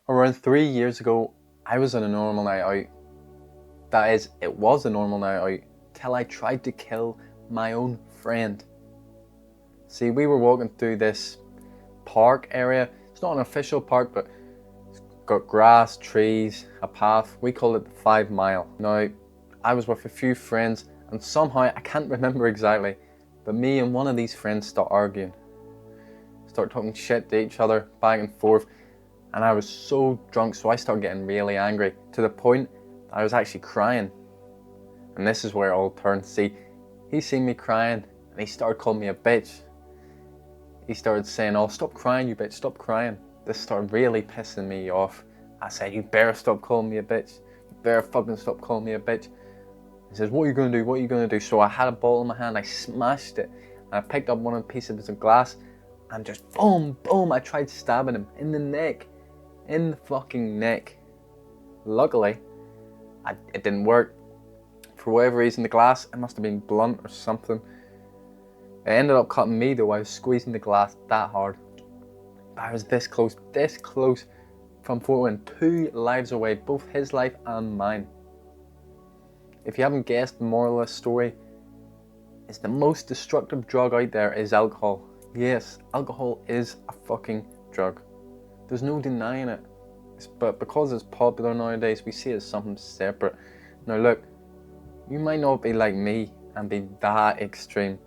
Around 3 years ago, I was on a normal night out. That is, it was a normal night out till I tried to kill my own friend. See, we were walking through this park area. It's not an official park, but it's got grass, trees, a path. We call it the 5 Mile. Now, I was with a few friends, and somehow, I can't remember exactly, but me and one of these friends start arguing. Start talking shit to each other, back and forth. And I was so drunk, so I started getting really angry, to the point that I was actually crying. And this is where it all turned. See, he seen me crying, and he started calling me a bitch. He started saying, "Oh, stop crying, you bitch, stop crying." This started really pissing me off. I said, "You better stop calling me a bitch. You better fucking stop calling me a bitch." He says, "What are you going to do? What are you going to do?" So I had a bottle in my hand, I smashed it, and I picked up one of the pieces of glass, and just boom, boom, I tried stabbing him in the neck. In the fucking neck. Luckily, it didn't work. For whatever reason, the glass, it must have been blunt or something. It ended up cutting me though. I was squeezing the glass that hard. But I was this close from throwing 2 lives away, both his life and mine. If you haven't guessed, the moral of the story is the most destructive drug out there is alcohol. Yes, alcohol is a fucking drug. There's no denying it. But because it's popular nowadays, we see it as something separate. Now look, you might not be like me and be that extreme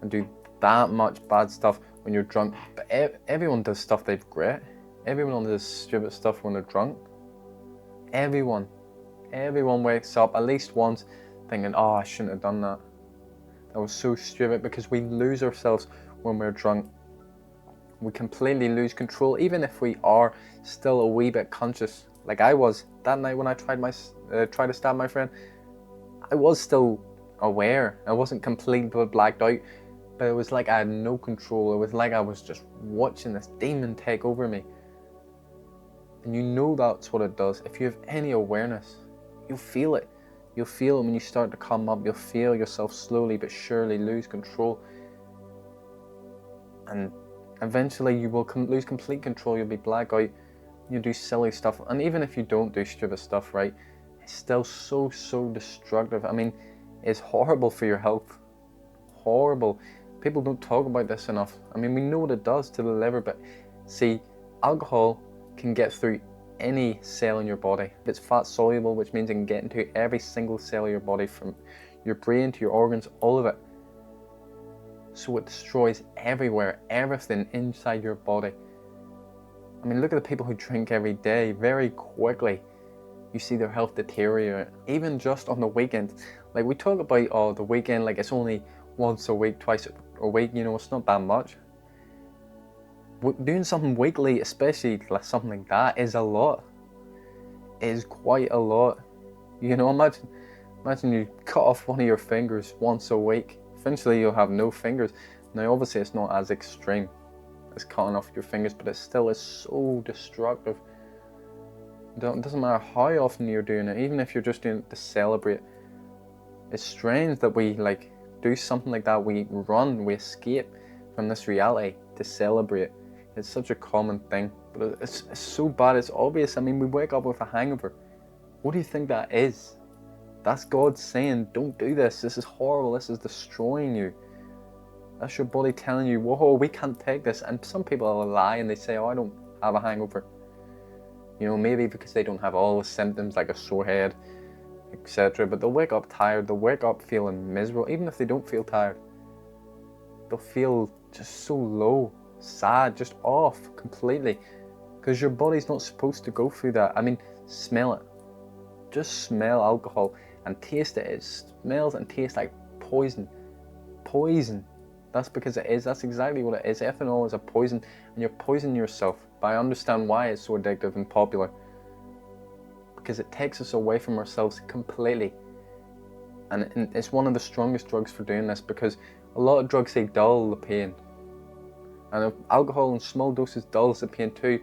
and do that much bad stuff when you're drunk, but everyone does stuff they regret. Everyone does stupid stuff when they're drunk. Everyone wakes up at least once thinking, "Oh, I shouldn't have done that. That was so stupid," because we lose ourselves when we're drunk. We completely lose control, even if we are still a wee bit conscious. Like I was that night when I tried to stab my friend. I was still aware. I wasn't completely blacked out, but it was like I had no control. It was like I was just watching this demon take over me. And you know that's what it does. If you have any awareness, you'll feel it. You'll feel it when you start to come up. You'll feel yourself slowly but surely lose control. And eventually you will lose complete control. You'll be black out. You do silly stuff. And even if you don't do stupid stuff, right, it's still so destructive. I mean, it's horrible for your health. Horrible. People don't talk about this enough. I mean, we know what it does to the liver, but see, alcohol can get through any cell in your body. It's fat soluble, which means it can get into every single cell of your body, from your brain to your organs, all of it. So it destroys everywhere, everything inside your body. I mean, look at the people who drink every day. Very quickly, you see their health deteriorate. Even just on the weekend. Like we talk about, oh, the weekend, like it's only once a week, twice a week, you know, it's not that much. Doing something weekly, especially something like that, is a lot. It is quite a lot. You know, imagine you cut off one of your fingers once a week. Eventually you'll have no fingers. Now obviously it's not as extreme as cutting off your fingers, but it still is so destructive. It doesn't matter how often you're doing it, even if you're just doing it to celebrate. It's strange that we do something like that. We run, we escape from this reality to celebrate. It's such a common thing, but it's so bad, it's obvious. I mean, we wake up with a hangover. What do you think that is? That's God saying, don't do this. This is horrible. This is destroying you. That's your body telling you, whoa, we can't take this. And some people lie and they say, oh, I don't have a hangover. You know, maybe because they don't have all the symptoms like a sore head, etc. But they'll wake up tired. They'll wake up feeling miserable. Even if they don't feel tired, they'll feel just so low, sad, just off completely. Because your body's not supposed to go through that. I mean, smell it. Just smell alcohol and taste it. It smells and tastes like poison. Poison. That's because it is. That's exactly what it is. Ethanol is a poison, and you're poisoning yourself. But I understand why it's so addictive and popular. Because it takes us away from ourselves completely. And it's one of the strongest drugs for doing this, because a lot of drugs, they dull the pain. And alcohol in small doses dulls the pain too.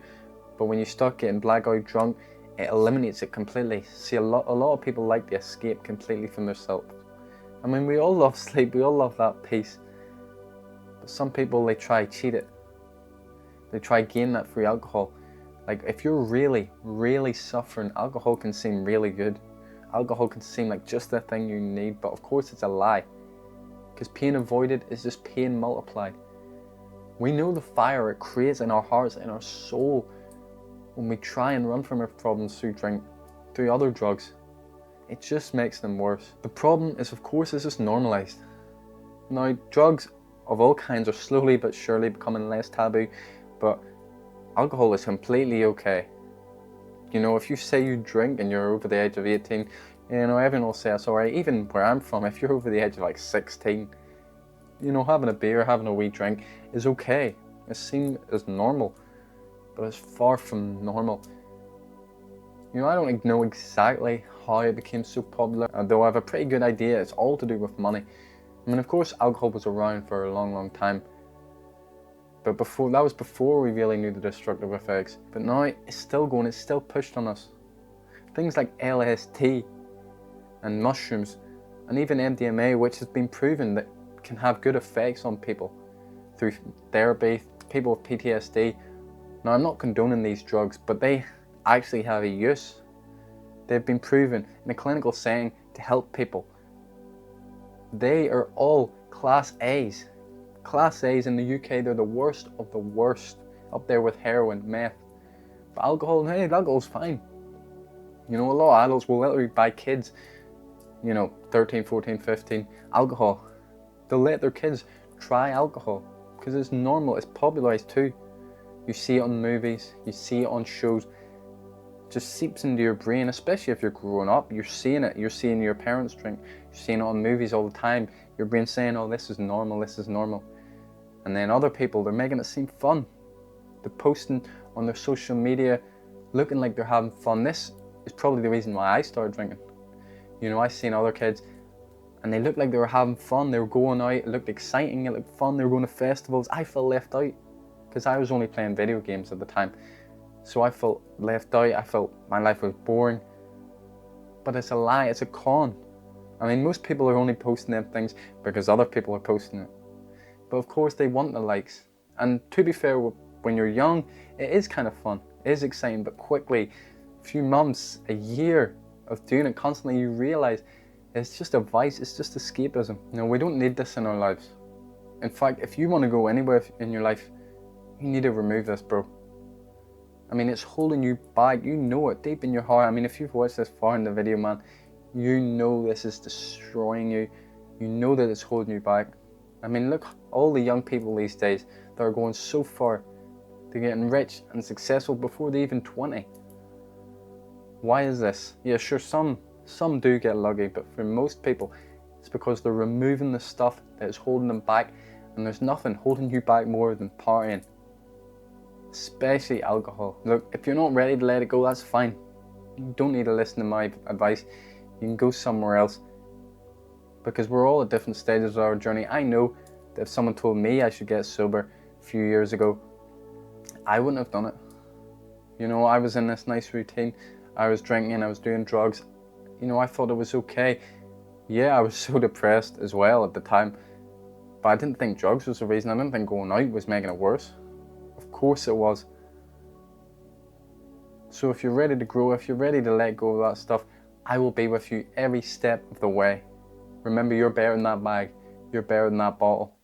But when you start getting blackout drunk, it eliminates it completely. See, a lot of people like to escape completely from themselves. I mean, we all love sleep, we all love that peace. But some people, they try cheat it. They try gain that through alcohol. Like, if you're really, really suffering, alcohol can seem really good. Alcohol can seem like just the thing you need, but of course it's a lie. Because pain avoided is just pain multiplied. We know the fire it creates in our hearts, in our soul, when we try and run from our problems through drink, through other drugs. It just makes them worse. The problem is, of course, it's just normalized. Now, drugs of all kinds are slowly but surely becoming less taboo, but alcohol is completely okay. You know, if you say you drink and you're over the age of 18, you know, everyone will say it's alright. Even where I'm from, if you're over the age of like 16, you know, having a beer, having a wee drink is okay. It's seen as normal, but it's far from normal. You know, I don't know exactly how it became so popular, though I have a pretty good idea. It's all to do with money. I mean, of course, alcohol was around for a long, long time. But that was before we really knew the destructive effects. But now it's still going, it's still pushed on us. Things like LSD and mushrooms and even MDMA, which has been proven that can have good effects on people through therapy, people with PTSD. Now, I'm not condoning these drugs, but they actually have a use. They've been proven in a clinical setting to help people. They are all Class A's. Class A's in the UK, they're the worst of the worst, up there with heroin, meth. But alcohol, hey, alcohol's fine. You know, a lot of adults will literally buy kids, you know, 13, 14, 15, alcohol. They'll let their kids try alcohol because it's normal, it's popularized too. You see it on movies, you see it on shows. It just seeps into your brain, especially if you're growing up. You're seeing it, you're seeing your parents drink, you're seeing it on movies all the time. Your brain's saying, oh, this is normal, this is normal. And then other people, they're making it seem fun. They're posting on their social media looking like they're having fun. This is probably the reason why I started drinking. You know, I seen other kids and they looked like they were having fun. They were going out, it looked exciting, it looked fun. They were going to festivals. I felt left out because I was only playing video games at the time. So I felt left out. I felt my life was boring. But it's a lie, it's a con. I mean, most people are only posting them things because other people are posting it. But of course they want the likes. And to be fair, when you're young, it is kind of fun. It is exciting, but quickly, a few months, a year of doing it constantly, you realize it's just a vice, it's just escapism. You know, we don't need this in our lives. In fact, if you want to go anywhere in your life, you need to remove this, bro. I mean, it's holding you back. You know it deep in your heart. I mean, if you've watched this far in the video, man, you know this is destroying you. You know that it's holding you back. I mean, look, all the young people these days that are going so far, they're getting rich and successful before they're even 20. Why is this? Yeah, sure, some do get lucky, but for most people, it's because they're removing the stuff that is holding them back, and there's nothing holding you back more than partying, especially alcohol. Look, if you're not ready to let it go, that's fine. You don't need to listen to my advice. You can go somewhere else. Because we're all at different stages of our journey. I know that if someone told me I should get sober a few years ago, I wouldn't have done it. You know, I was in this nice routine. I was drinking, I was doing drugs. You know, I thought it was okay. Yeah, I was so depressed as well at the time. But I didn't think drugs was the reason. I didn't think going out was making it worse. Of course it was. So if you're ready to grow, if you're ready to let go of that stuff, I will be with you every step of the way. Remember, you're better than that bag. You're better than that bottle.